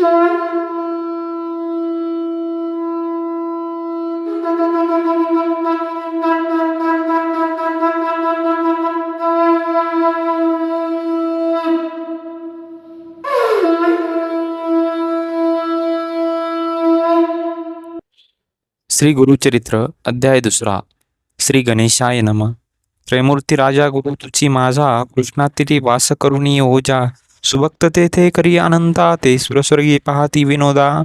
श्री गुरुचरित्र अध्याय 2. श्री गणेशाय नमः. त्रयमूर्ती राजा गुरु तुची माझा, कृष्णातिरी वास करुणी ओजा. सुभक्त तेथे करी अनंता, ते सुरस्वर्गी पाहती विनोदा.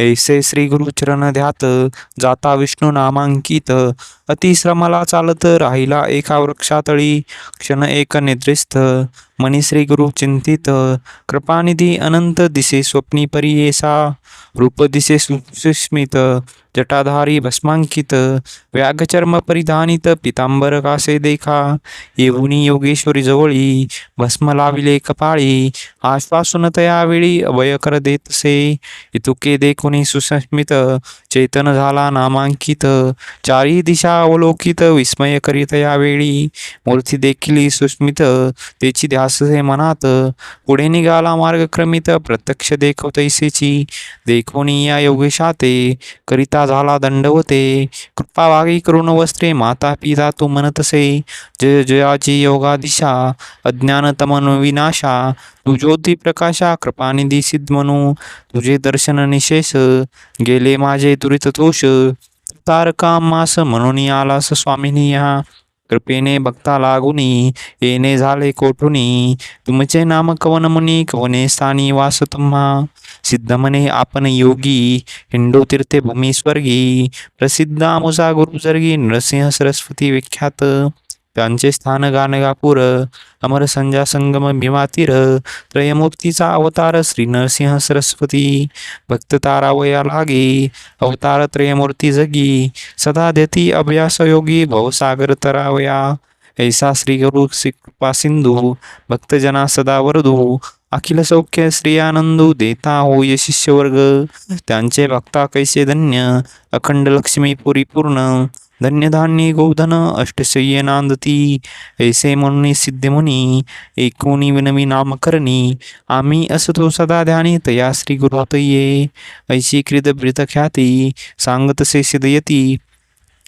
ऐसे श्री गुरुचरण ध्यात, जाता विष्णू नामांकित. अतिश्रमाला चालत राहिला एका वृक्षातळी, क्षण एक निद्रिस्थ मनी श्री गुरु चिंतित. कृपानिधी अनंत दिसे स्वप्नी परियेसा, रूप दिसे सुस्मित जटाधारी भस्मांकित. व्याघचर्म परिधानित पितांबर कासे देखा, येऊनी योगेश्वरी जवळी भस्म लाविले कपाळी. आश्वासून तयावेळी अभय कर देतसे, इतुके देखुनी सुस्मित चेतन झाला नामांकित. चारी दिशा अवलोकित विस्मय करीत यावेळी, मूर्ती देखील सुस्मित तेची ध्याससे मनात. पुढे निघाला मार्ग क्रमित प्रत्यक्ष देखवतैसेची, देखोनी या योगेशाते करिता झाला दंडवते. कृपा वागी करुण वस्त्रे माता पिता तू म्हणतसे, जय जयाची योगा दिशा अज्ञान तमन विनाशा. तू ज्योती प्रकाशा कृपानिधी सिद्ध म्हणू, तुझे दर्शन निशेष गेले माझे तुरित तोष. तारका मास म्हणून आलास स्वामिनी या, कृपेने भक्ता लागुनी येणे झाले कोठुनी. तुमचे नाम कवन मुनी कवने स्थानी वास तुम्हा, सिद्ध म्हणे आपण योगी हिंडो तीर्थे भूमी स्वर्गी. प्रसिद्ध आमुसा गुरु जर्गी नरसिंह सरस्वती विख्यात, त्यांचे स्थान गाणगापूर अमर संजा संगम भीमातीर. त्रयमूर्तीचा अवतार श्री नरसिंह सरस्वती, भक्त तारावया लागे अवतार त्रयमूर्ती जगी. सदा देती अभ्यास योगी भवसागर तरावया, ऐसा श्री गुरु कृपा सिंधू भक्तजना सदा वरदू. अखिल सौख्य श्री आनंदू देता होय शिष्यवर्ग, त्यांचे भक्ता कैसे धन्य अखंड लक्ष्मी पुरी पूर्ण. धन्य धान्य गोधन अष्टशय्य नांदती, ऐसे म्हणून सिद्ध मुनी एकोणी विनवी नामकरणी. आम्ही असतो सदा ध्यानी तया श्री गुरुतये, ऐशी क्रीद ब्रित ख्याती सांगतसे सिद्धयती.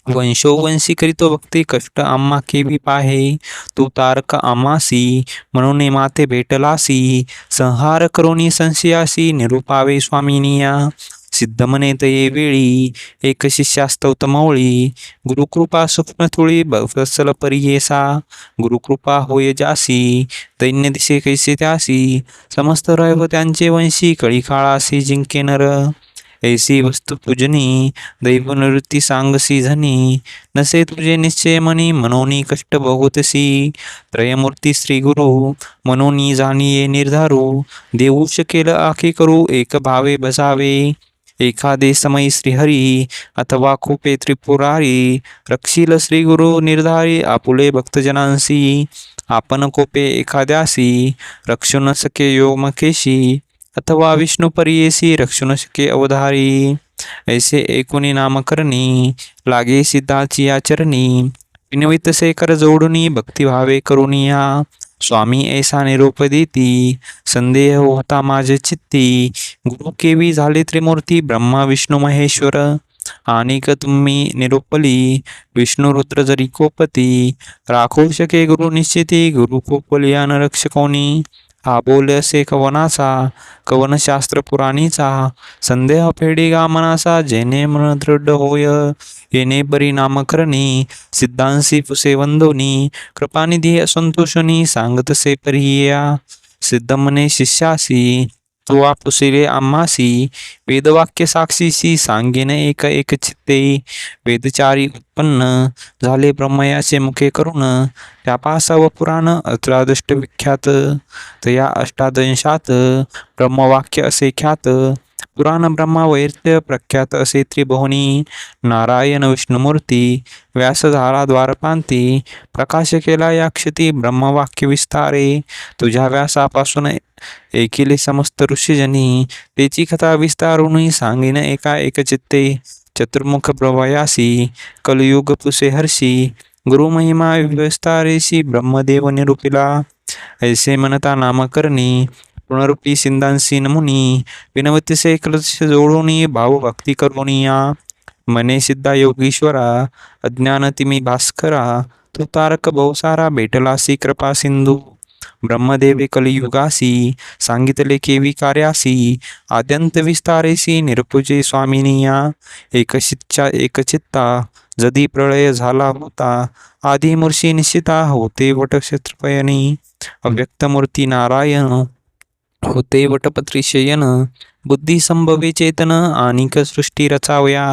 वंशोवंशी करीतो भक्ती कष्ट आम्हा केवी पाहे, तू तारक आम्हासी म्हणून माते भेटलासी. संहार करोनी संशयासी निरूपावे स्वामिनिया, सिद्ध म्हणे तये वेळी एक शिष्यास्तवत मवळी. गुरुकृपा स्वप्न तुळी वत्सल परियेसा, गुरुकृपा होय जासी दैन्य दिसे कैसे त्यासी. समस्त रैव त्यांचे वंशी कळी काळासी जिंके नर, ऐसी वस्तु पूजनी दैव निवृत्ती सांगसी झनी. नसे तुझे निश्चय मनी मनोनी कष्ट भोगतसी, त्रयमूर्ती श्री गुरु मनोनी जाणीये निर्धारू. देऊ शकेल आखे करू एक भावे बसावे, एखादे समयी श्रीहरी अथवा खूपे त्रिपुरारी. रक्षील श्री गुरु निर्धारी आपुले भक्तजनांसी, आपण कोपे एखाद्यासी रक्षू न सके योमकेशी. अथवा विष्णू परियेसी रक्षू न शके अवधारी, ऐसे एकुणी नामकरणी लागे सिद्धाची आचरणी. विनवित से कर जोडुनी भक्तिभावे करुनिया, स्वामी ऐसा निरोप देती संदेह होता माझे चित्ती. गुरु केवी झाले त्रिमूर्ती ब्रह्मा विष्णू महेश्वर, अनेक तुम्ही निरोपली विष्णू रुद्र जरी कोपती. राखो शके गुरु निश्चिती गुरु कोपलिया न रक्षकोनी. हा बोल असे कवनाचा कवन शास्त्र पुराणीचा, संदेह फेडी गा मनासा जेने मन दृढ होय. येणे बरी नामकरणी सिद्धांसी पुसे वंदोनी, कृपानिधी असंतोषणी सांगतसे परिया. सिद्ध म्हणे शिष्यासी तो पुसिले आम्हासी, वेदवाक्य साक्षीशी सांगेन एक एक चित्ते. वेदचारी उत्पन्न झाले ब्रह्मयाचे मुखे करून, त्यापासाव पुराण अत्रादष्ट विख्यात. तया अष्टादंशात ब्रह्मवाक्य असे ख्यात, पुराण ब्रह्मा वैर्य प्रख्यात असे त्रिभुवनी. नारायण विष्णुमूर्ती व्यासधारा द्वारपांती, प्रकाश केला या क्षती ब्रह्मवाक्य विस्तारे. तुझ्या व्यासापासून ऐकिले समस्त ऋषीजनी, तेची कथा विस्तारुनी सांगिन एका एक चित्ते. चतुर्मुख प्रवयासी कलयुग पुसे हर्षी, गुरुमहिमा विस्तारेशी ब्रह्मदेव निरूपिला. ऐसे म्हणता नामकरणी पुनरुपी सिंधांसी नमुनी विनवतीसे कलश जोडोनी भावभक्ती करुनिया मने सिद्धा योगीश्वरा अज्ञान तिमी भास्करा तो तारक बहुसारा भेटलासी कृपा सिंधू ब्रह्मदेवे कलियुगासी सांगितले केवी कार्यासी आद्यंत विस्तारेसी निरपुजे स्वामिनिया एकचित्ता जदी प्रळय झाला होता आदी मूर्षी निश्चिता होते वटक्षेत्रपयनी अव्यक्त मूर्ती नारायण होते वटपत्री शयन बुद्धी संभवे चेतन आणिक सृष्टी रचावया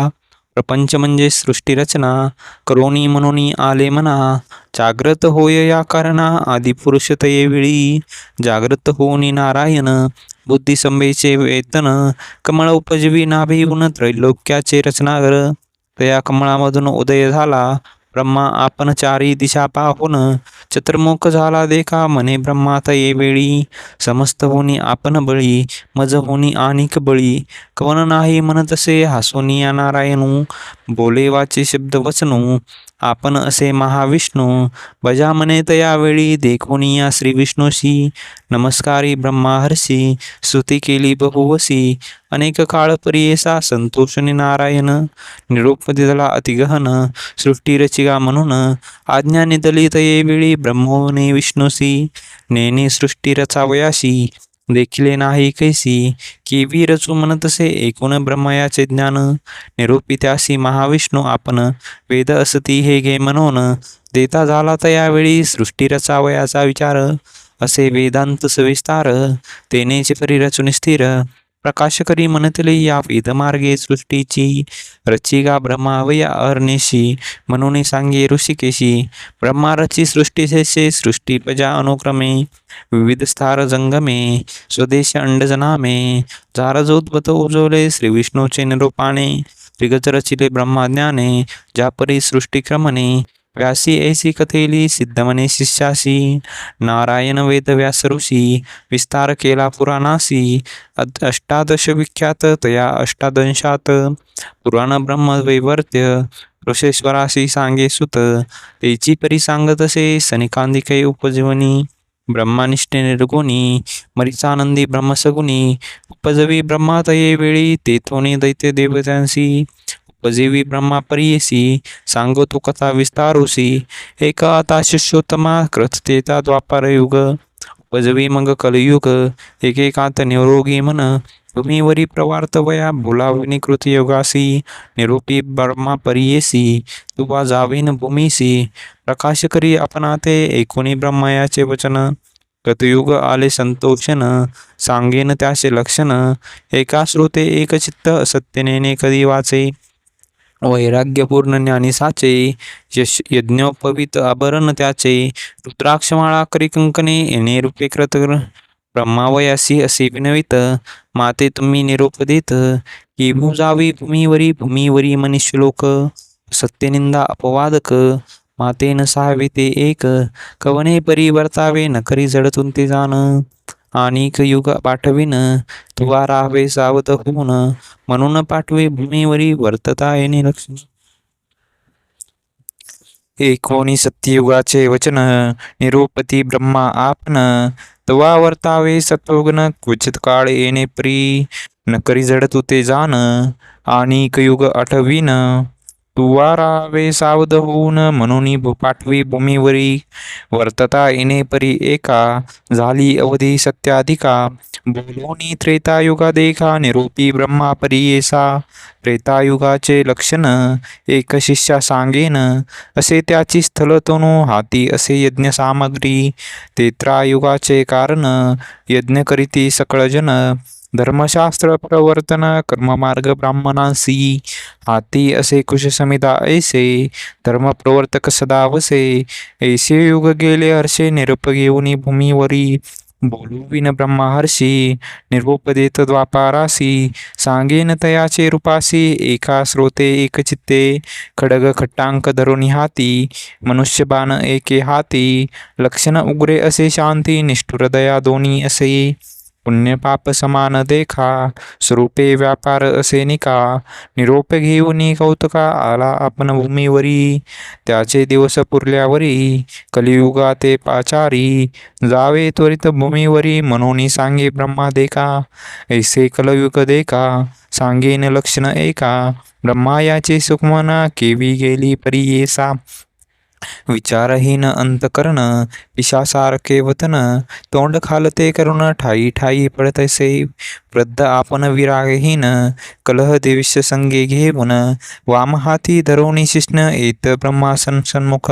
प्रपंच म्हणजे सृष्टी रचना करोनी मनोनी आले मना जाग्रत होय या कारणा आदिपुरुष तये वेळी जाग्रत होनी नारायण बुद्धी संभेचे वेतन कमळ उपजवी नाभिवून त्रैलोक्याचे रचनागर तया कमळामधून उदय झाला ब्रह्मा आपण चारी दिशा पाहून चतुर्मुख झाला देखा मने ब्रह्मा तये वेळी समस्त होनी आपण बळी मज होनी आणिक बळी कवन नाही म्हणतसे हासोनिया नारायणू बोले वाचे शब्द वचनू आपण असे महाविष्णू बजा मने तया वेळी देखोनिया श्री विष्णूशी नमस्कारी ब्रह्मा हर्षी स्तुती केली बहुवसी अनेक काळ परियेसा संतोषणी नारायण निरोप दिला अतिगहन सृष्टी रचिका म्हणून आज्ञा निदली तये वेळी ब्रह्मोने विष्णूसी नेने सृष्टी रचावयाशी देखिले नाही कैसी केवी रचू म्हणतसे एकूण ब्रह्मयाचे ज्ञान निरोपित्यासी महाविष्णू आपण वेद असती हे घे म्हणून देता झाला तयावेळी सृष्टी रचावयाचा विचार असे वेदांत सविस्तार तेनेचे परी रचून स्थिर प्रकाश करी म्हणतले या वेदमार्गे सृष्टीची रचिका ब्रह्मावया अहर्निशी म्हणून सांगे ऋषिकेशी ब्रह्मा रची सृष्टीशेषे सृष्टी प्रजा अनुक्रमे विविध स्थार जंगमे स्वदेश अंडजनामे झारजोद्भत उजवले श्री विष्णूचे निरूपाने त्रिगज रचिले ब्रह्माज्ञाने ज्यापरी सृष्टीक्रमणे व्यासी ऐसी कथेली सिद्धमने शिष्यासी नारायण वेद व्यास ऋषी विस्तार केला पुराणासी अष्टादश विख्यात तया अष्टादंशात पुराण ब्रह्म वैवर्त्य ऋषेश्वरासी सांगे सुत तेची परी सांगतसे सनिकांदिके उपजीवनी ब्रह्मानिष्ठे निर्गुणी मरिचानंदी ब्रह्मसगुणी उपजवी ब्रह्मा तये वेळी तेथोनी दैत्य देवतांसी उपजीवी ब्रह्मा परियेसी सांगो तो कथा विस्तारोसी एका आता शिष्योत्तमा कृततेता द्वापार युग उपजवी मग कलयुग एकेकांत निरोगी मन भूमीवरी प्रवार्त वया बोलाविनी कृत योगासी निरूपी ब्रह्मा परियेसी तुवा जावीन भूमीसी प्रकाश करी आपणाते एकोणी ब्रह्मयाचे वचन कतयुग आले संतोषन सांगेन त्याचे लक्षण एका श्रोते एक चित्त सत्यनेने कधी वाचे वैराग्यपूर्ण ज्ञानी साचे यज्ञोपवित आभरण त्याचे रुद्राक्षमाळा करी कंकणे येणे रूपे कृत ब्रह्मावयासी असे विनवित माते तुम्ही निरोप देत की भुजावी भूमीवरी मनुष्यलोक सत्यनिंदा अपवादक मातेन सहावे ते एक कवने परिवर्तावे न करी जडतून ते जाण आणिक युग पाठविन तुवा राहावे सावध होऊन म्हणून पाठवे भूमीवरी वर्तता येणे लक्षण एकोणी सत्ययुगाचे वचन निरोपती ब्रह्मा आपण तवा वर्तावे सत्वग्न क्वचित काळ येणे प्री न करी जडतू ते जाण आणिक युग आठविन तुवा राहावे सावध होऊन म्हणून पाठवी भूमीवरी वर्तता येणे परी एका झाली अवधी सत्याधिका बोलोनी त्रेतायुगा देखा निरोपी ब्रह्मा परियेसा त्रेतायुगाचे लक्षण एक शिष्या सांगेन असे त्याची स्थलतोनु हाती असे यज्ञ सामग्री त्रेतायुगाचे कारण यज्ञ करीती सकळ जन धर्मशास्त्र प्रवर्तन कर्ममार्ग ब्राह्मणांसी हाती असे कुशसमिता ऐसे धर्मप्रवर्तक सदा वसे ऐसे युग गेले हर्षे निरूप घेऊनी भूमीवरी बोलविन ब्रह्महर्षी निरूप देत द्वापारासी सांगेन तयाचे रूपासी एका श्रोते एक चित्ते खडग खट्टांक धरुणी हाती मनुष्य बाण एके हाती लक्षण उग्रे असे शांती निष्ठुर दया दोन्ही असे पुण्य पाप समान देखा, स्वरूपे व्यापार असे निका. निरोप घेऊन कौतुका आला आपण भूमीवरी. त्याचे दिवस पुरल्यावरी, कलियुगा ते पाचारी. जावे त्वरित भूमीवरी, म्हणून सांगे ब्रह्मा देखा. ऐसे कलयुग देखा, सांगेन लक्षण एका. ब्रह्मा याचे सुखमना, केवी गेली परी येसा. विचारहीन अंतकरण, पिशासारखे वतन. तोंड खालते करुण, ठाई ठाई पडतसे. वृद्ध आपण विरागहीन, कलह द्वेष संगे घेऊन. वाम हाती धरुणी शिष्ण, येत ब्रह्मासन सन्मुख.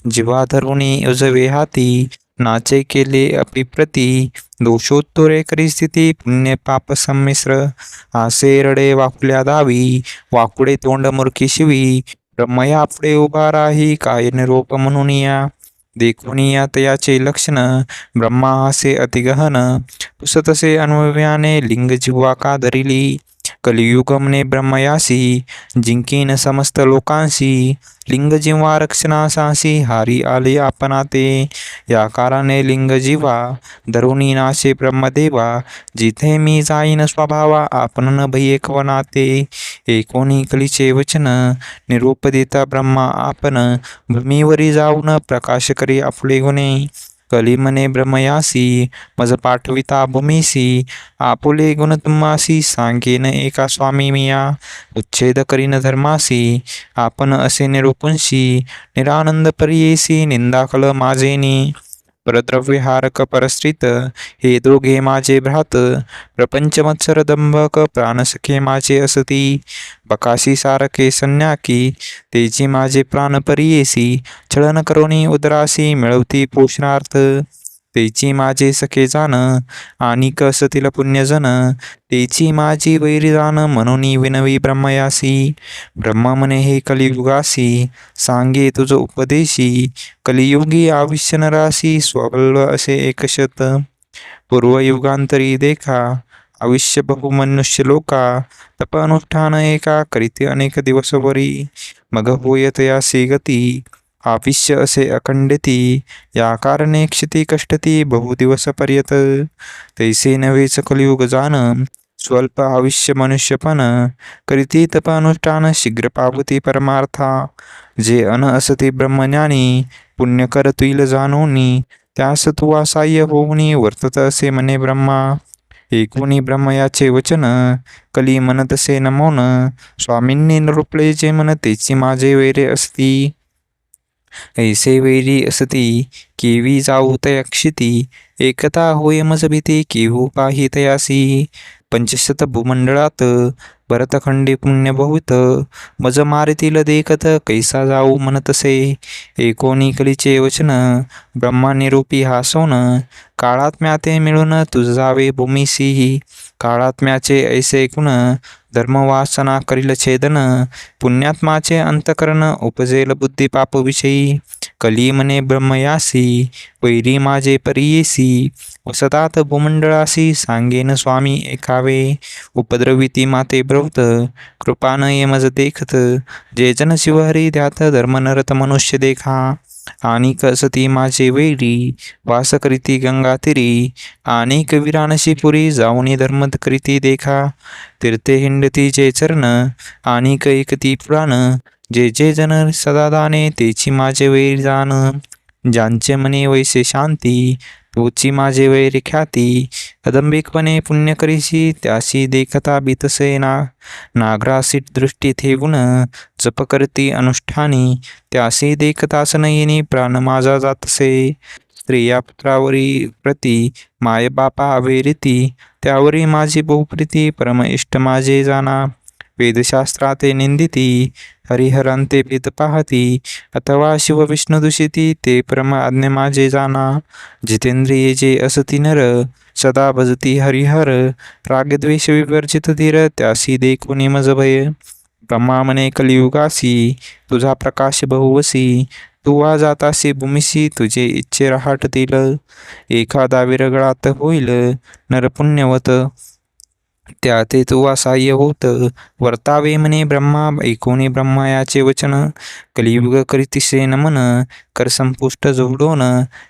जीवा धरुणी उजवे हाती, नाचे केले अपिप्रती. दोषोत्तरे करी स्थिती, पुण्य पाप संमिश्र. आसे रडे वाकुल्या दावी, वाकुडे तोंड मूर्खी शिवी. ब्रह्मया पुढे उभा राही, काय निरोप म्हणून या. देखून या तयाचे लक्षण, ब्रह्मा असे अतिगहन. पुसतसे अनुभव्याने, लिंग जिव्हा का धरिली. कलियुग म्हणे ब्रह्मयासी, जिंकीन समस्त लोकांशी. लिंग जिव्हा रक्षणासासी, हारी आले आपणा ते. या कारणे लिंग जिव्हा, धरुणी नाशे ब्रह्मदेवा. जिथे मी जाईन स्वभावा, आपण न भये कवनाते. एकोणी कलीचे वचन, निरोप देता ब्रह्मा आपण. भूमीवरी जाऊन प्रकाश करी आपले गुणे. कली म्हणे ब्रह्मयासी, मज पाठविता भूमीसी. आपुले गुण तुम्हासी, सांगेन एका स्वामी मिया. उच्छेद करीन धर्मासी, आपण असे निरूपणशी. निरानंद परियेसी, निंदा कल माझेनी. परद्रव्यहारक परस्त्रीत, हे दोघे माझे भ्रात. प्रपंच मत्सर दंभक, प्राणसखे माझे असती. बकाशी सारखे संन्याकी, तेची माझे प्राण परियेसी. छळन करोनी उदरासी, मिळवती पोषणार्थ. तेची माझे सखे जाण, आणि असतील पुण्यजन. तेची माझी वैरी जाण, म्हणून विनवी ब्रह्मयासी. ब्रह्मा म्हणे हे कलियुगासी, सांगे तुझ उपदेशी. कलियुगी आयुष्य नरासी, स्वबल असे एकशत. पूर्वयुगांतरी देखा, आयुष्य बहु मनुष्य लोका. तप अनुष्ठान एका, करीते अनेक दिवसवरी. मग होयत यासी गती, आयुष्य असे अखंडिती. या कारणे क्षिती कष्टती, बहु दिवस पर्यत. तैसे नव्हेच कलियुग जाण, स्वल्प आयुष्य मनुष्यपण. करीती तप अनुष्ठान, शीघ्र पावती परमार्था. जे अन असती ब्रह्मज्ञानी, पुण्य करतील जाणोनी. त्यास तुवा साह्य होऊनी, वर्तत असे म्हणे ब्रह्मा. ऐकुनी ब्रह्मयाचे वचन, कली म्हणतसे न मौन. स्वामींनी निरूपले जे मन, तेची माझे वैरे असती. ऐसे वैरी असती, केवी जाऊ तयक्षिती. एकता होय मज भीती, केहू पाही तयासी. पंचशत भूमंडळात, भरतखंडी पुण्य बहुत. मज मारतील देखत, कैसा जाऊ म्हणतसे. एकोणी कलीचे वचन, ब्रह्मा निरूपी हासोन. काळात्म्याते मिळून, तुझ जावे भूमीसी. काळात्म्याचे ऐसे गुण, धर्मवासना करील छेदन. पुण्यात्माचे अंतकरण, उपजेल बुद्धी पाप विषयी. कली म्हणे ब्रह्मयासी, वैरी माझे परियेसी. वसतात भूमंडळासी, सांगेन स्वामी एकावे. उपद्रविती माते ब्रौत, कृपान मज देखत. जे जन शिवहरी ध्यात, धर्म नरत मनुष्य देखा. आणिक असती माझे वैरी, वास करीती गंगा तिरी. आणिक विरानशी पुरी, जाऊनी धर्म करीती देखा. तीर्थे हिंडती जे चरण, आणिक एकती पुराण. जे जे जन सदा दाने, तेची माझे वैर जाण. ज्यांचे मने वैसे शांती, तोची माझे वैर ख्याती. अदंबिकपणे पुण्य करीशी, त्याशी देखता बीतसे ना. नागरासी दृष्टी ठेवून, जप करती अनुष्ठानी. त्याशी देखतास नयनी, प्राण माझा जातसे. स्त्रिया पुत्रावरी प्रती, माय बापा अवेरिती. त्यावरी माझी बहुप्रीती, परम इष्ट माझे जाना. वेदशास्त्राते निंदिती, हरिहरांते भेद पाहती. अथवा शिव विष्णू दूषिती, ते परम आज्ञ माझे जाना. जितेंद्रिये जे असती नर, सदा भजती हरिहर. रागद्वेष विवर्जित धीर, त्यासी देखुनी मज भय. ब्रह्मा म्हणे कलियुगासी, तुझा प्रकाश बहुवसी. तुवा जातासी भूमिसी, तुझे इच्छे रहाटतील. एखादा विरगळात होईल, नरपुण्यवत. त्या ते तुवा साह्य होत, वर्तावे म्हणे ब्रह्मा. ऐकोनी ब्रह्मायाचे वचन, कलियुग करीतिसे नमन. कर संपुष्ट जोडोन,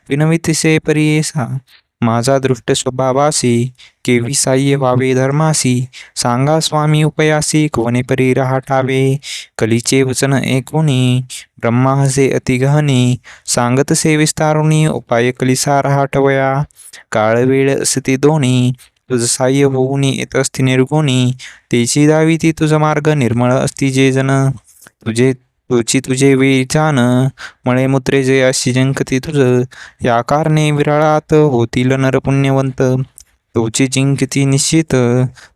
विनवितिसे परियेसा. माझा दृष्ट स्वभावासी, केवी साह्य व्हावे धर्मासी, सांगा स्वामी उपयासी, कोणे परी राहाटावे. कलीचे वचन ऐकोनी, ब्रह्मा हसे अति गहनी, सांगत से विस्तारुनी, उपाय कलिसा राहाटवया. काळ वेळ असती दोन्ही, तुझ साह्य होऊनी येत असती निर्गुणी, तेची दाविती तुझ मार्ग निर्मळ असती जे जन. तुझे वेळी जाण, मळे मुत्रे जयाशी जिंकती तुझ, या कारणे विरळात होतील नर पुण्यवंत. तोची जिंकती निश्चित,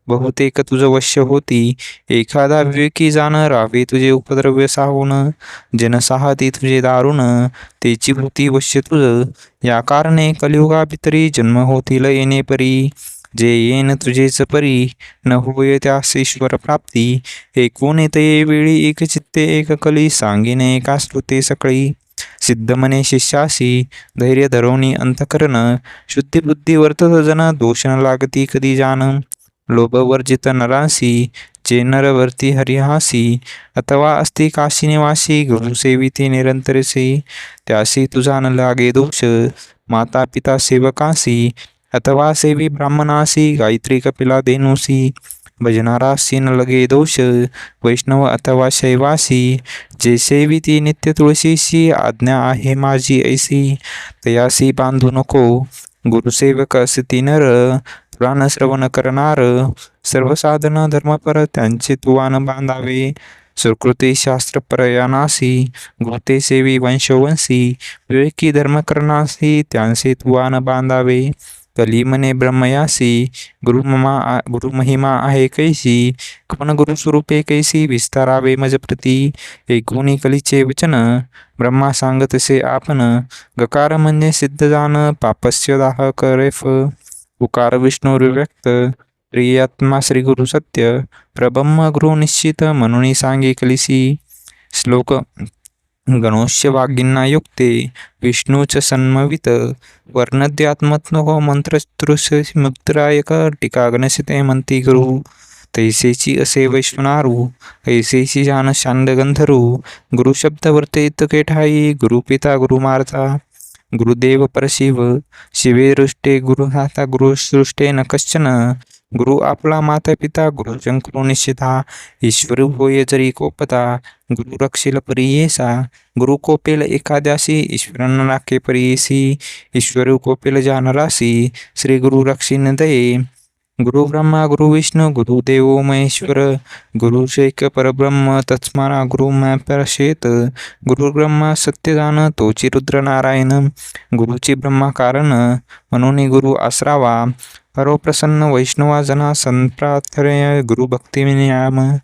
बहुतेक तुझ वश्य होती, एखादा विवेकी जाण रावे तुझे उपद्रव्य साहून. जन साहती तुझे दारुण, तेची होती वश्य तुझ, या कारणे कलियुगा भितरी जन्म होतील येणे परी. जे येन तुझेच परी, न होय त्यास ईश्वर प्राप्ती. ऐकून ते वेळी एक चित्ते एक कली, सांगेन एका श्रुते सकळी. सिद्ध मने शिष्यासी, धैर्य धरवणी अंतकरण, शुद्धी बुद्धी वर्तत जन, दोष न लागती कधी जाण. लोभ वर्जित नरासी, जे नरवर्ती हरिहासी, अथवा असती काशी निवासी, गुरु सेविती निरंतरसी. त्यासी तुझा न लागे दोष, माता पिता सेवकासी, अथवा सेवी ब्राह्मणासी, गायत्री कपिला देनुसी. भजनारासी न लगे दोष, वैष्णव अथवा शैवासी, जे सेविती नित्य तुळशीशी, आज्ञा आहे माझी ऐसी. तयासी बांधू नको, गुरुसेवक असती नर, पुराण श्रवण करणार, सर्व साधन धर्मपर त्यांचे तुवान बांधावे. सुकृती शास्त्र प्रयाणासी, गुरुते सेवी वंशवंशी, विवेकी धर्म करणासी, त्यांचे तुवान बांधावे. कली मने ब्रह्मयासी, गुरुमहिमा आहे कैसी, पण गुरुस्वरूपे कैसी, विस्तारावे मज प्रती. ऐकुनी कलीचे वचन, ब्रह्मा सांगतसे आपण, गकार म्हणजे सिद्ध जाण, पापस्य दाह करेफ. उकार विष्णुर्व्यक्त, त्रियात्मा श्री गुरु सत्य, प्रब्रह्म गुरु निश्चित, म्हणून सांगे कलिसी. श्लोक. गणोष्य वागिन्ना युक्ते, विष्णूच सन्मवित, वर्णद्यात्मत्नो मंत्रस्तृष मुक्तरायक, टीका गणसिते म्हणती गुरु. तैसेची असे वैश्वनारू, ऐसेची जान शांड गंधरू, गुरु शब्द वर्तेत केठाई, गुरुपिता गुरुमार्ता. गुरुदेव परशिव, शिवे दृष्टे गुरुहाता, गुरुसृष्टे न कश्चन, गुरु आपला माता पिता, गुरु शंकरो निश्चिता. ईश्वर होय जरी कोपता, गुरु रक्षिल परियेसा, गुरु कोपेल एखाद्यासी, ईश्वर राखे परियेसी. ईश्वर कोपेल जानरासी, श्री गुरु रक्षिन दये. गुरु ब्रह्मा गुरु विष्णु गुरुदेवो महेश्वर, गुरु शैक परब्रह्म तत्स्मरा गुरु पश्येत. गुरु ब्रह्मा सत्य जाण, तोची रुद्र नारायण, गुरुची ब्रह्मा कारण, म्हणून गुरु आसरावा. परो प्रसन्न वैष्णवा जना, संप्रार्थय गुरु भक्ती नियाम.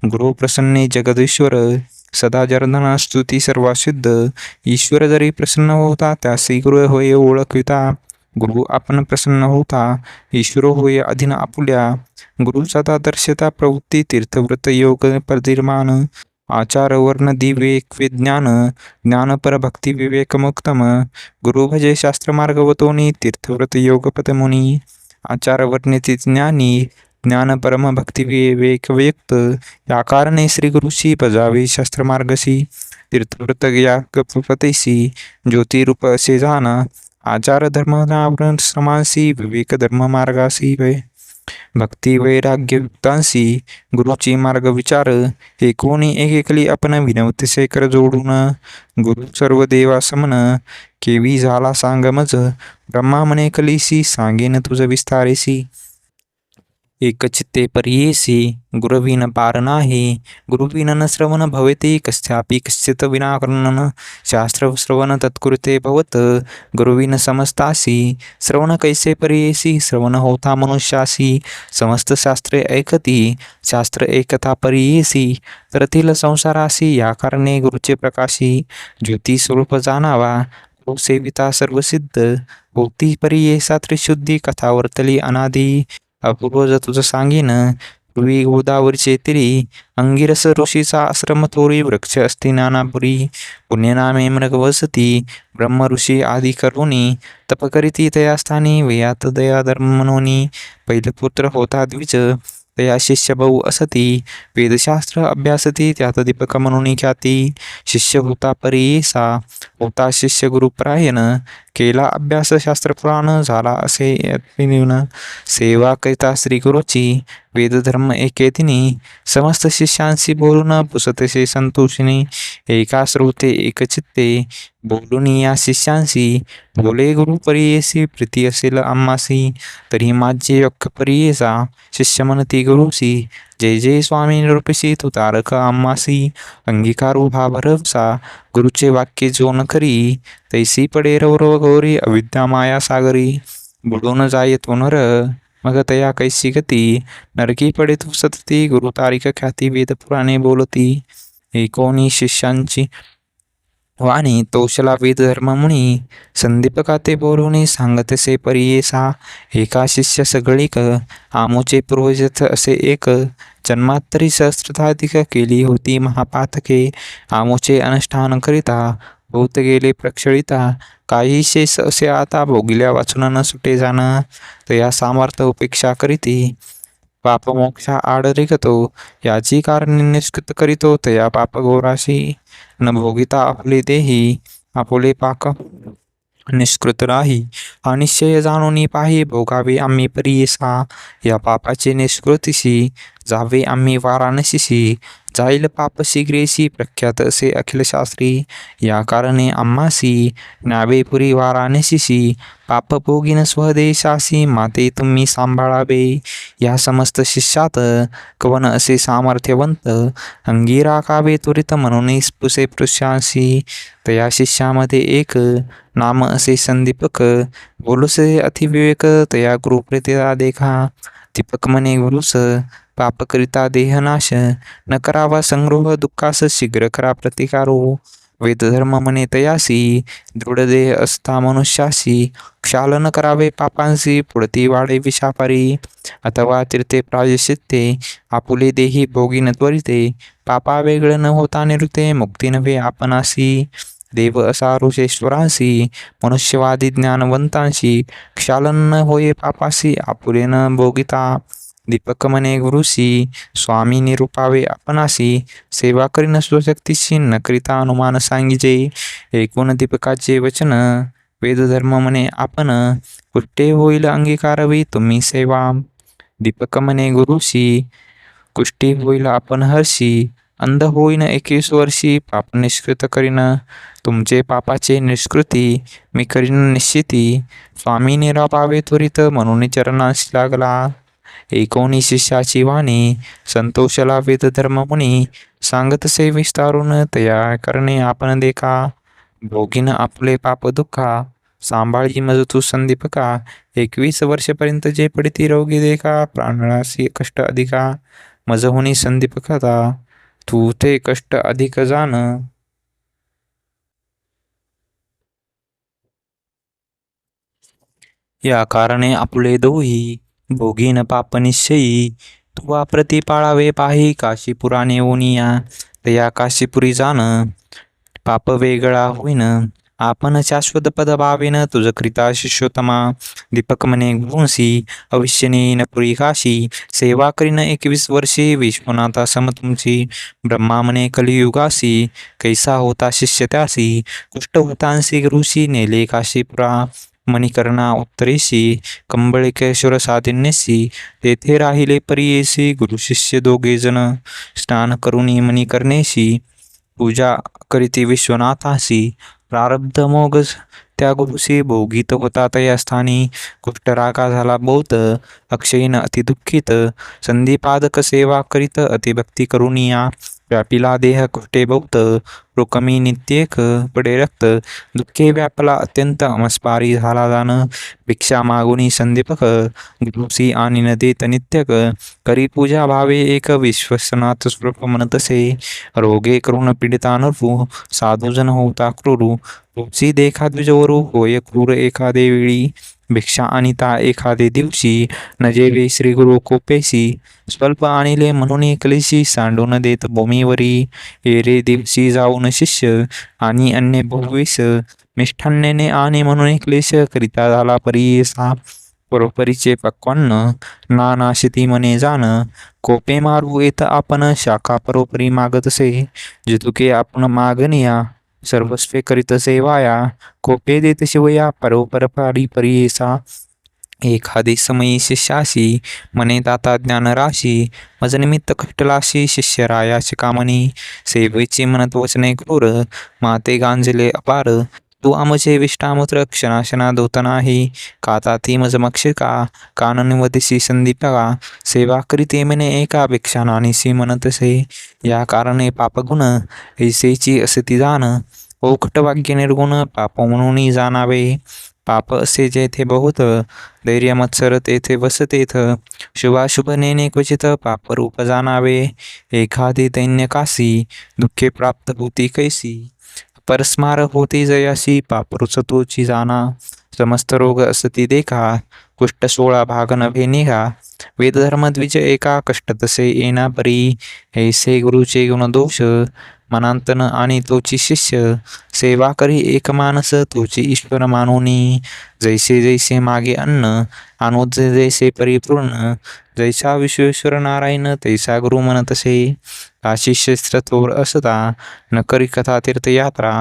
गुरु प्रसन्ने जगदीश्वर, सदा जर्दना स्तुती सर्वा सिद्ध. ईश्वर जरी प्रसन्न होता, त्यासी गुरु होय ओळखविता. गुरु आपण प्रसन्न होता, ईश्वर होय अधीन आपुल्या. गुरु सदा दर्शता प्रवृत्ती, तीर्थव्रत योग परिर्मान. आचार वर्ण दिवेक विज्ञान, ज्ञान पर भक्ती विवेक मुक्तम. गुरु भजे शास्त्र मार्गवतोनी, तीर्थव्रत योग पदमुनी. आचार वर्णिती ज्ञानी, ज्ञान परम भक्ती विवेक व्यक्त, या कारणे श्री गुरुशी भजावे शास्त्र मार्गसी. तीर्थव्रत या पतेसी, ज्योतिरूप असे जाना. आचार धर्म श्रमांसी, विवेक धर्म मार्गासी वै. भक्ती वैराग्य युक्तांसी, गुरुची मार्ग विचार. एकोणी एकेकली आपण विनवते कर जोडून. गुरु सर्व देवा समन, केवी झाला सांग मज. ब्रह्मा म्हणे कलिसी, सांगेन तुझ विस्तारेसी. एकचित्ते परियेसी, गुरुविन पार नाही. गुरुविन न श्रवण भवती, कस्यापि कश्चित विनाकर्णन. शास्त्र श्रवण तत्कृते भवत, गुरुविन समस्तासी. श्रवण कैसे परियेसी, श्रवण होता मनुष्यासी. समस्त शास्त्रे ऐकती, शास्त्र ऐकता परियेसी. तरतील संसारासी, या कारणे गुरुचे प्रकाशी. ज्योती स्वरूप जाणावा, गुरु सेविता सर्वसिद्ध. होती परियेसा त्रिशुद्धी, कथा वर्तली अनादी. अपूर्व तुझ सांगेन, पूर्वी गोदावरीचे तिरी. अंगिरस ऋषीचा आश्रम थोरी, वृक्ष असती नानापुरी. पुण्यनामे मृग वसती, ब्रह्म ऋषी आदी करुणी. तप करीती तया स्थानी, वयात दया धर्म मनोनी. पहिल पुत्र होता द्विज, तया शिष्य बहु असती, वेदशास्त्र अभ्यासती त्यात दीपक म्हणून ख्याती. शिष्य होता परीसा, होता शिष्य गुरुपरायण, केला अभ्यास शास्त्र पुराण, झाला असे यत्विन. सेवा करिता श्री गुरुची, वेद धर्म एके तिनी, समस्त शिष्यांशी बोलून पुसतसे संतोषिनी. एका श्रोते एक चित्ते, बोलून या शिष्यांशी, बोले गुरु परियेसी प्रीती असेल आम्हासी. तरी माझे योग्य परियेसा, शिष्य म्हणती गुरुसी, जय जय स्वामी निरूपशी तू तारक आम्हासी. अंगीकारू हा भरवसा, गुरुचे वाक्य जो न करी, तैसी पडे रौरव गौरी अविद्या माया सागरी. बुडून जाये तो नर, मग तया कैसी गती, नरकी पडे तू सतती, गुरु तारिक ख्याती वेद पुराणे बोलती. एकोणी शिष्यांची वाणी तोषला वेद धर्म मुनी, संदीपका ते बोलूनी सांगतसे परियेसा. एका शिष्य सगळीक, आमोचे पूर्वजथ असे एक, जन्मात तरी सहस्त्रताधिक केली होती महापातके. आमोचे अनुष्ठान करिता, होत गेले प्रक्षळिता, काही शेष असे आता भोगिल्या वाचून न सुटे जाण. तया सामर्थ उपेक्षा करीती, पाप मोक्षा आड रिगतो, याची कारणे निष्कृत करीतो तया पाप घोराशी. न भोगिता आपले देही, आपुले पाक निष्कृत राही, हा निश्चय जाणून पाही, भोगावे आम्ही परियेसा. या पापाचे निष्कृतीशी, जावे आम्ही वाराणसीशी, जाईल पाप शीघ्रेशी प्रख्यात असे अखिल शास्त्री. या कारणे आम्हासी, न्यावे पुरी वाराणसीशी, पाप भोगीन स्वदेशासी, माते तुम्ही सांभाळावे. या समस्त शिष्यात, कवन असे सामर्थ्यवंत, अंगी राखावे त्वरित म्हणून पुसे पृष्ठांशी. तया शिष्यामध्ये एक, नाम असे संदीपक, बोलुसे अतिविवेक, तया गुरुप्रीतीला देखा. दीपक म्हणे गुरुस, पाप करिता देहनाश, न करावा संग्रह दुःखास, शीघ्र करा प्रतिकारो. वेदधर्म म्हणे तयासी, दृढ देह असता मनुष्यासी, क्षाल न करावे पापांसी, पुढती वाढे विषापारी. अथवा तीर्थे प्रायश्चित्ते, आपुले देही भोगीन त्वरिते, पापा वेगळे न होता निवृत्ते, मुक्ती नव्हे आपणासी. देव असा ऋषेश्वरांशी, मनुष्यवादी ज्ञानवंतांशी, क्षालन न होये पापासी, आपुले न भोगिता. दीपक म्हणे गुरुसी, स्वामी निरूपावे आपणासी, सेवा करीन स्वशक्तीशी, न करिता अनुमान सांगिजे. एकूण दीपकाचे वचन, वेदधर्म म्हणे आपण, कुठे होईल अंगीकारवी तुम्ही सेवा. दीपक म्हणे गुरुसी, कुष्टी होईल आपण हर्षी, अंध होईन 21 वर्षी, पाप निष्कृत करीन, तुमचे पापाचे निष्कृती, मी करीन निश्चिती. स्वामी निरापावे त्वरित म्हणून चरणांशी लागला. एकोणी शिष्याची वाणी, संतोषला वेदधर्म मुनी, सांगतसे विस्तारून तया करणे आपण देखा. भोगीन आपले पाप दुःखा, सांभाळी मज तू संदीपका. 21 वर्षपर्यंत जे पडिती रोगी देखा, प्राणनासी कष्ट अधिका, मज होणी संदीपकता, तू ते कष्ट अधिक जाण. या कारणे आपुले दोही, भोगीन पाप निश्चयी, तुवा प्रति पाळावे पाही, काशी पुराणे ओनिया. तया काशीपुरी जाण, पाप वेगळा होईन, आपण शाश्वत पद भावेन, तुझ करिता शिष्योत्तमा. दीपक म्हणे गुरुंसी, अवश्य नेईन पुरी काशी, सेवा करीन 21 वर्षे, विश्वनाथा सम तुमची. ब्रह्मा म्हणे कलियुगासी, कैसा होता शिष्य त्यासी, कुष्ट होतांसी गुरुशी, नेले काशीपुरा. मणिकर्णा उत्तरेशी, कंबळेकेश्वर साधिन्यसी, तेथे राहिले परियेसी, गुरु शिष्य दोघे जण. स्नान करुणी मणिकर्णेशी, पूजा करीती विश्वनाथासी, प्रारब्ध मोग त्या गुरुसी, भोगीत होता तया स्थानी. कुष्ठरागा झाला बहुत, अक्षयीन अतिदुःखित, संधीपादक सेवा करीत अतिभक्ती करुनिया. व्यापिला देह कुष्ठे बहुत, रुकमी नित्येक पडे रक्त, दुःखे व्यापला अत्यंत, अमस्पारी झाला जाण. भिक्षा मागुनी संदीपक, गुरुसी आणि न देत नित्यक, करी पूजा भावे एक, विश्वसनाथ स्वरूप म्हणतसे. रोगे करून पीडिता नरू, साधुजन होता क्रूरू, रोजी देखा द्विजवरू, होय क्रूर एखादे वेळी. भिक्षा आणिता एखादे दिवशी, न जेवे श्री गुरु कोपेशी, स्वल्प आणिले म्हणून कलेशी, सांडून देत भूमीवरी. एरे दिवशी जाऊन शिष्य, आणि अन्य बहुवेश, मिष्ठान्याने आणि म्हणून क्लेश, करिता झाला परियेसा. परोपरीचे पक्वान्न ना नाशिती मने जाण, कोपे मारू येत आपण शाखा परोपरी मागतसे, जितुके आपण मागनिया सर्वस्वे करीतसे वाया, कोपे देत शिवया परोपर पारी परियेसा, एखादी समयी शिष्याशी मने दाता ज्ञान राशी, मज निमित्त खटलाशी शिष्य रायाची कामनी, सेवेची म्हणत वचने क्रूर, माते गांजले अपार, तू आमचे विष्टामुत्र क्षणाक्षणा दोत नाही, काता ती मज मक्षिका कानन वदिसी संदीपका, सेवा करीते मने एका भिक्षा नानीसी म्हणतसे, या कारणे पापगुण ऐसेची असती जाण, ओखट वाक्य निर्गुण पाप म्हणून जाणावे, पाप असे जेथे बहुत, धैर्य मत्सर तेथे बसतेथ, शुभाशुभ नेने क्वचित पाप रूप जाणावे, एखादी दैन्य कासी दुःखे प्राप्त होती कैसी, परस्मार होती जयासी पाप रुचतोची जाणा, समस्त रोग असती देखा, कुष्ठ 16 भाग नभे निघा, वेदधर्म द्विज एका कष्ट तसे येना परी, ऐसे गुरुचे गुण दोष मनांतन आणि तोची शिष्य, सेवा करी एक मानस तोची ईश्वर मानोनी, जैसे जैसे मागे अन्न अनुज जैसे परिपूर्ण, जैसा विश्वेश्वर नारायण तैसा गुरु म्हणतसे, काशी क्षेत्र थोर असता न करी कथा तीर्थयात्रा,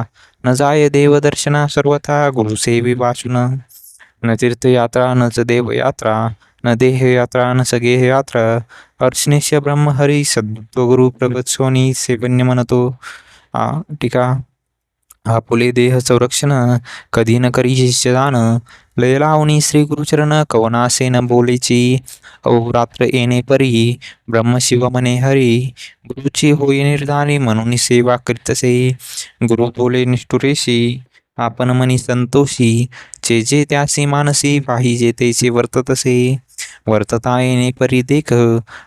न जाय देवदर्शना सर्वथा गुरुसेवी वाचून, न तीर्थयात्रा न च देवयात्रा, न देहयात्रा न च गेहयात्रा, अर्चनेश ब्रह्महरी सद्गुरु प्रबोधसोनी सेवन्य म्हणतो. टीका. आपुले देह संरक्षण कधी न करी शिष्यदान, लय लावणी श्री गुरुचरण कवनासे न बोलेची, अहोरात्र येणे परी ब्रह्मशिव मने हरी, गुरुची होई निर्धारी म्हणून सेवा करीतसे, गुरु बोले निष्ठुरेशी आपण मनी संतोषी, जे त्यासी मानसी पाहिजे तेचे वर्ततसे, वर्तता येणे परी देख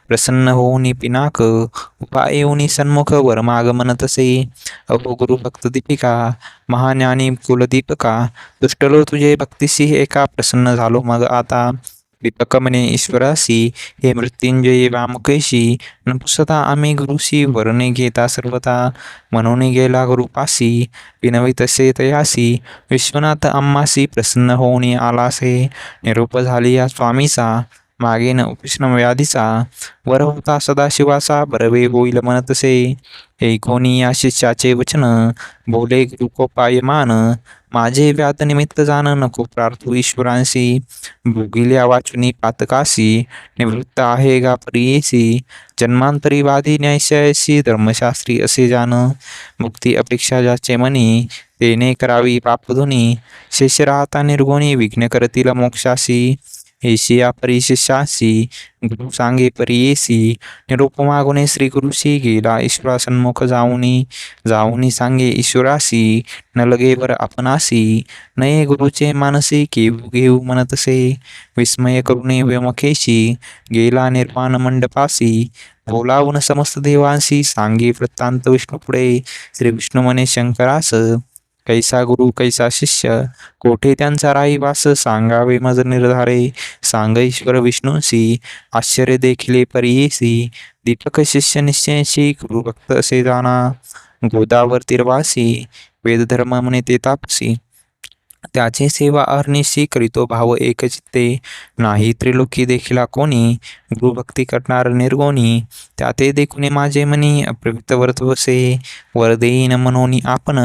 प्रसन्न होऊनी पिनाक, उपाय येऊनी सन्मुख वरमाग म्हणतसे, अहो गुरु भक्त दीपिका महाज्ञानी कुलदीपका, दुष्टलो तुझे भक्तिसी एका प्रसन्न झालो मग आता, दीपक म्हणे ईश्वरासी हे मृत्युंजयी वामकेशी, न पुसता आम्ही गुरुशी वरणे घेता सर्वता, म्हणून गेला गुरुपासी विनवी तसे तयासी, विश्वनाथ आम्हासी प्रसन्न होऊन आलासे, निरोप झाली या स्वामीचा मागेन उपष्ण व्याधीचा, वर होता सदाशिवाचा बरवे होईल म्हणतसे, ऐकोनी या शिष्याचे वचन बोले गुरुकोपायमान, माझे व्याध निमित्त जाण नको प्रार्थू ईश्वरांशी, भोगिल्या वाचुनी पातकासी निवृत्त आहे गा परियेसी, जन्मांतरी वादी न्यायशयशी धर्मशास्त्री असे जाण, मुक्ती अपेक्षा ज्याचे मनी तेने करावी पापधुनी, शेष राहता निर्गुणी विघ्न करतील मोक्षासी, एशिया परिशिष्यासी गुरु सांगे परियेसी, निरोप मागुने श्री गुरुशी गेला ईश्वरा सन्मुख जाऊनी सांगे ईश्वरासी, न लगे वर आपणासी, नये गुरुचे मानसी केवू घेऊ म्हणतसे, विस्मय करुणे व्यमखेशी गेला निर्वाण मंडपासी, बोलावून समस्त देवांशी सांगे वृत्तांत विष्णू पुढे, श्री विष्णू म्हणे शंकरास, कैसा गुरु कैसा शिष्य कोठे त्यांचा राहीवास, सांगावे मज निर्धारे, सांग ईश्वर विष्णूंशी आश्चर्य देखिले परियेसी, दीपक शिष्य निश्चयशी गुरु भक्त असे जाणा, गोदावर तीर्वासी वेदधर्म म्हणे ते तापसी, त्याचे सेवा अहर्निशी करीतो भाव एक चित्ते, नाही त्रिलोकी देखिला कोणी गुरुभक्ती करणार निर्गोणी, त्याते देखुने माझे मनी अप्रवित वर्तवसे, वर देईन म्हणून आपण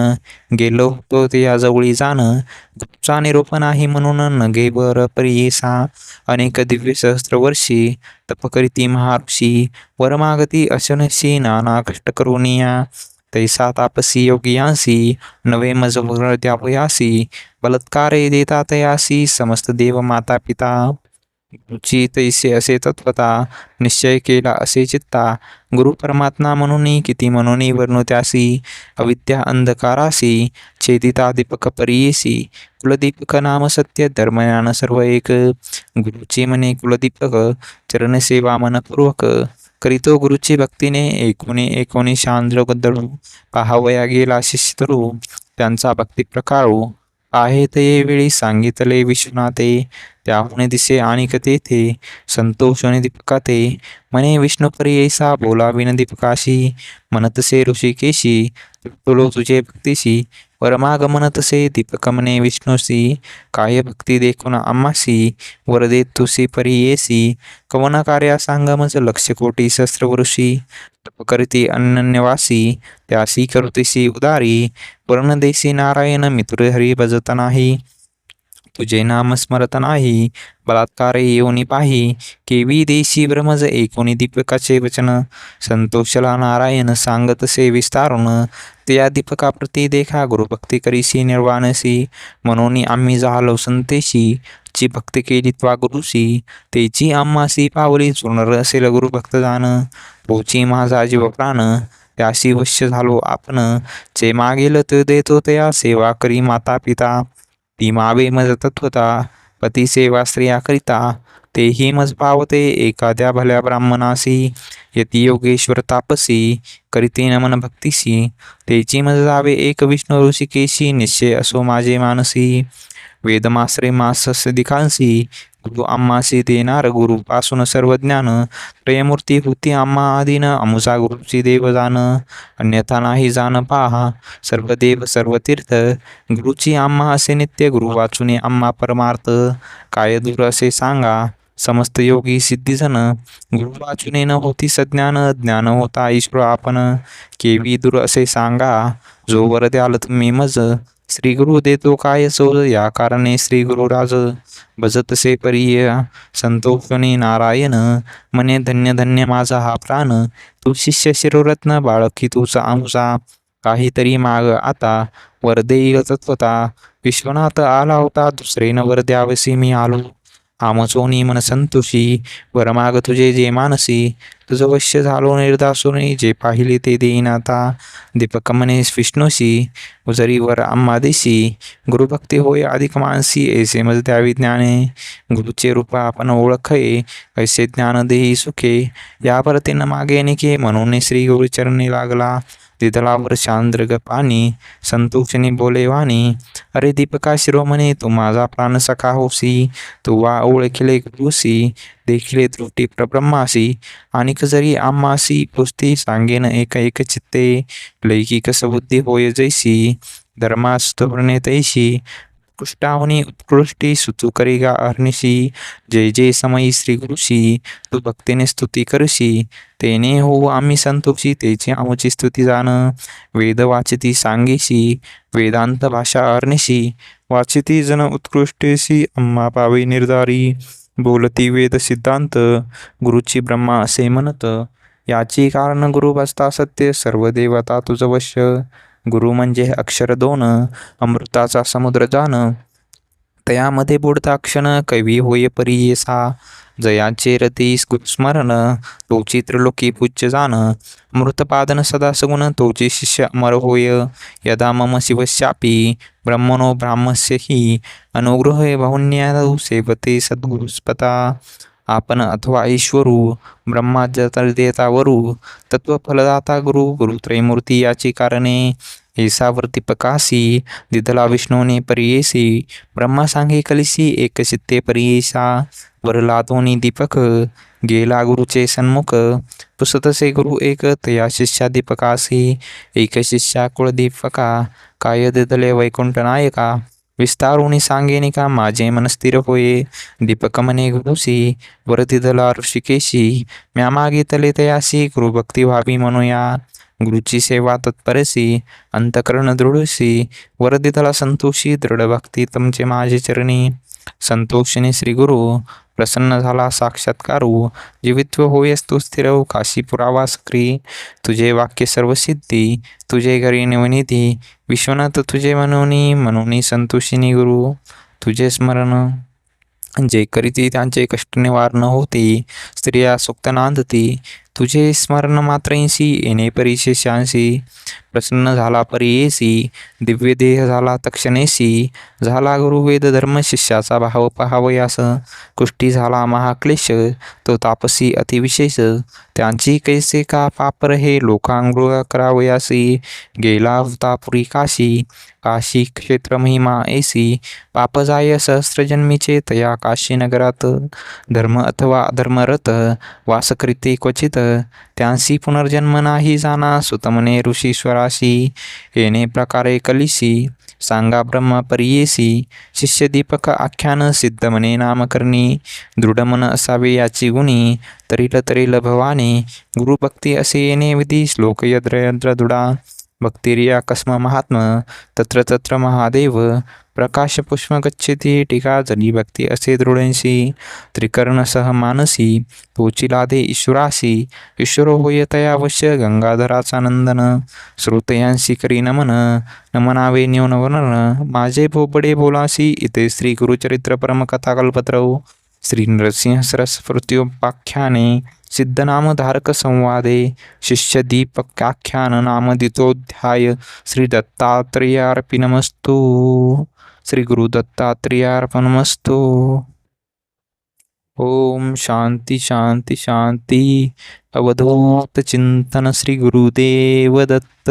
गेलो होतो ते या जवळी जाण, गुरुचा निरोप नाही म्हणून नगे वर परियेसा, अनेक दिव्य सहस्त्र वर्षी तप करीती महाऋषी, वर मागती अशनशी नाना कष्ट करुनिया, तैसा तापसी योगियांसी नवे मज द्यावयासी, बलात्कारे देता तयासी समस्त देव माता पिता, गुरुची तैसे असे तत्वता निश्चय केला असे चित्ता, गुरु परमात्मा म्हणून किती म्हणून वर्णू त्यासी, अविद्या अंधकारासी छेदिता दीपक परियेसी, कुलदीपक नाम सत्य धर्मज्ञान सर्व एक, गुरुची म्हणे कुलदीपक चरण सेवा मनपूर्वक, करीतो गुरुची भक्तीने एकोणी शांद्र गद्दळू, पाहावया गेला शिष्यतरू त्यांचा भक्ती प्रकारू, आहे ते वेळी सांगितले विश्वनाथे, त्याहून दिसे आणि तेथे संतोष आणि दीपकाते, म्हणे विष्णू परियेसा बोलाविन दीपकाशी, म्हणतसे ऋषिकेशी तुटलो तुझे भक्तीशी, वरमागमन तसे दीपक म्हणे विष्णूसी, काय भक्ती देखून आम्हासी, वर देत तुसी परी येसी, कवन कार्या सांग मज लक्ष कोटी सहस्रवृषी, तप करीती अनन्यवासी, त्यासी करुतीसी उदारी, वर्ण देसी नारायण मित्र हरी भजत नाही, तुझे नाम स्मरत नाही, बलात्कार येऊनी पाही, केवी देशी ब्रह्मज एकोणी दीपकाचे वचन, संतोषला नारायण सांगतसे विस्तारून, त्या दीपका प्रती देखा गुरुभक्ती करीसी निर्वाणसी, म्हणून आम्ही झालो संतेशी, ची भक्ती केली त्वा गुरुसी, तेची आम्हासी पावली चुनर असेल गुरुभक्त जाण, तोची माझा जीव प्राण, त्याशी वश्य झालो आपण, जे मागेल ते देतो तया सेवा करी माता पिता, ती मावे मज तत्वता, पती सेवा स्त्रिया करिता, तेही मज पावते एखाद्या भल्या ब्राह्मणासी, यती योगेश्वर तापसी, करीते नमन भक्तीसी, तेची मज जावे एक विष्णू ऋषिकेशी, निश्चय असो माझे मानसी, वेदमाश्रे मास दिखांसी, गुरु आम्हासी देणार गुरु पासून सर्व ज्ञान, त्रयमूर्ती होती आम्हा आदिन, अमुसा गुरुची देव जाण, अन्यथा नाही जाण पाहा, सर्व देव सर्व तीर्थ, गुरुची आम्हा असे नित्य, गुरु वाचुने आम्हा परमार्थ, काय दूर असे सांगा, समस्त योगी सिद्धीजन, गुरु वाचुने न होती सज्ञान, ज्ञान होता ईश्वर आपण, केवी दूर असे सांगा, जो वर द्याल तुम्ही मज, श्री गुरु देतो काय सोज, या कारणे श्री गुरु राज, भजतसे परिय संतोषणी नारायण, म्हणे धन्य धन्य माझा हा प्राण, तू शिष्य शिरोरत्न बाळकी तुझा आमुसा, काहीतरी माग आता, वर देईल तत्वता, विश्वनाथ आला होता दुसरे न वर द्यावसी मी आलो, आमचोनी मन संतोषी, वर माग तुझे जे मानसी, तुझं वश्य झालो निर्दासोनी, जे पाहिले ते देईन आता, दीपक म्हणे विष्णूशी, जरी वर आम्हा देशी, गुरुभक्ती होय अधिक मानसी, ऐसे मज द्यावी ज्ञाने, गुरुचे रूप आपण ओळखे, ऐसे ज्ञान देही सुखे, या परतीनं मागे निके, म्हणून श्री गुरुचरणी लागला, दिदलावर चांद्रग पाणी, संतोषणी बोले वाणी, अरे दीपका शिरोमणे तू माझा प्राण सखा होसी, तू वा ओळखिले गुरुसी, देखिले त्रुटी प्रब्रह्मासी, आणि जरी आम्हासी पुस्ती, सांगेन एक एक चित्ते, लैकिक सबुद्धी होय जैसी, धर्मास्तवर्णे तैशी, उत्कृष्टाहुनी उत्कृष्टी सुतू करिगा अहर्निशी, जय जय समयी श्री गुरुशी, तू भक्तीने स्तुती करशी, तेने हो आम्ही संतोषी, तेची आमची स्तुती जाण, वेद वाचिती सांगेशी, वेदांत भाषा अहर्निशी, वाचिती जन उत्कृष्टेशी, आम्हा पावे निर्धारी, बोलती वेद सिद्धांत, गुरुची ब्रह्मा असे म्हणत, याची कारण गुरु बसता सत्य, सर्व देवता तुझ वश्य, गुरु म्हणजे अक्षर दोन, अमृताचा समुद्र जाण, तयामध्ये बुडता क्षण, कवी होय परियेसा, जयाचे रती स्मरण, तोची त्रिलोकी पूज्य जाण, अमृतपादन सदा सगुण, तोची शिष्य अमर होय, यदा मम शिवशापी, ब्रह्मणो ब्राह्मस्य हि, अनुग्रह बहुन्या सेवते सद्गुरुस्पता, आपण अथवा ईश्वरू, ब्रह्माच्या देता वरू, तत्वफलदाता गुरु, गुरुत्रयमूर्ती याची कारणे, ऐसावरती पकासी, दिदला विष्णूने परियेसी, ब्रह्मा सांगे कलिसी, एक चित्ते परियेसा, वर लादोनी दीपक, गेला गुरुचे सन्मुख, पुसतसे गुरु एक, तया शिष्या दीपकासी, एक शिष्या कुळ दीपका, काय दिदले वैकुंठ नायका, विस्तारुणी सांगेने का माझे मन स्थिर होये, दीपक म्हणे गुरुसी, वर दिदला ऋषिकेशी, म्या मागितले तयासी, गुरुभक्ती व्हावी म्हणूया, गुरुची सेवा तत्परसी, अंतकरण दृढसी, वर दिदला संतोषी, दृढ भक्ती तुमचे माझे चरणी, संतोषिने श्री गुरु, प्रसन्न झाला साक्षात्कारू, जीवित्व होयस तू स्थिर, काशी पुरावा सक्री, तुझे वाक्य सर्व सिद्धी, तुझे घरी निवनिधी, विश्वनाथ तुझे म्हणून संतोषिनी गुरु, तुझे स्मरण जे करीती त्यांचे कष्ट निवारण होते, स्त्रिया सुक्त नांदती, तुझे स्मरण मात्रैंशी, येणे परिशेषांशी, प्रसन्न झाला परियेसी, दिव्य देह झाला तक्षणेसी, झाला गुरुवेद धर्म शिष्याचा भाव पहावयास, कुष्टी झाला महाक्लेश, तो तापसी अतिविशेष, त्यांची कैसे का पापर हे लोकांगृह करावयासी, गेला होता पुरी काशी, काशी क्षेत्र महिमा ऐसी, पाप जाय सहस्रजन्मीचे तया काशी नगरात, धर्म अथवा अधर्मरत वास करीते क्वचित, त्यांसी पुनर्जन्म नाही जाणा. सुतमने ऋषीश्वराशी येणे प्रकारे कलिसी. सांगा ब्रह्म परियेसी. शिष्य दीपक आख्यान सिद्ध मने नामकरणी. दृढ मन असावे याची गुणी. तरील तरील भवानी. गुरुभक्ती असे येणे विधी. श्लोक यद्र यद्र दुडा. भक्तिरिया कस्म महात्म. तत्र तत्र महादेव. प्रकाश पुष्प गच्छती. टीका जली भक्ती असे दृढंशी. त्रिकर्ण सह मानसी. तोची दे ईश्वरासी. ईश्वर होय तयावश्य. गंगाधराचा नंदन. श्रोतयांशी करी नमन. नमनावे न्यून वर्णन. माझे भोबडे बोलासी. इथे श्री गुरुचरित्र परमकथा कल्पतरौ श्री नरसिंह सरस्वत्योपाख्याने सिद्धनामधारक संवादे शिष्य दीपकाख्यान नामदितोऽध्याय श्री दत्तात्रेयार्पणमस्तु. श्री गुरु दत्तात्रेयार्पणमस्तु. ओम शांती शांती शांती. अवधूत चिंतन श्री गुरुदेव दत्त.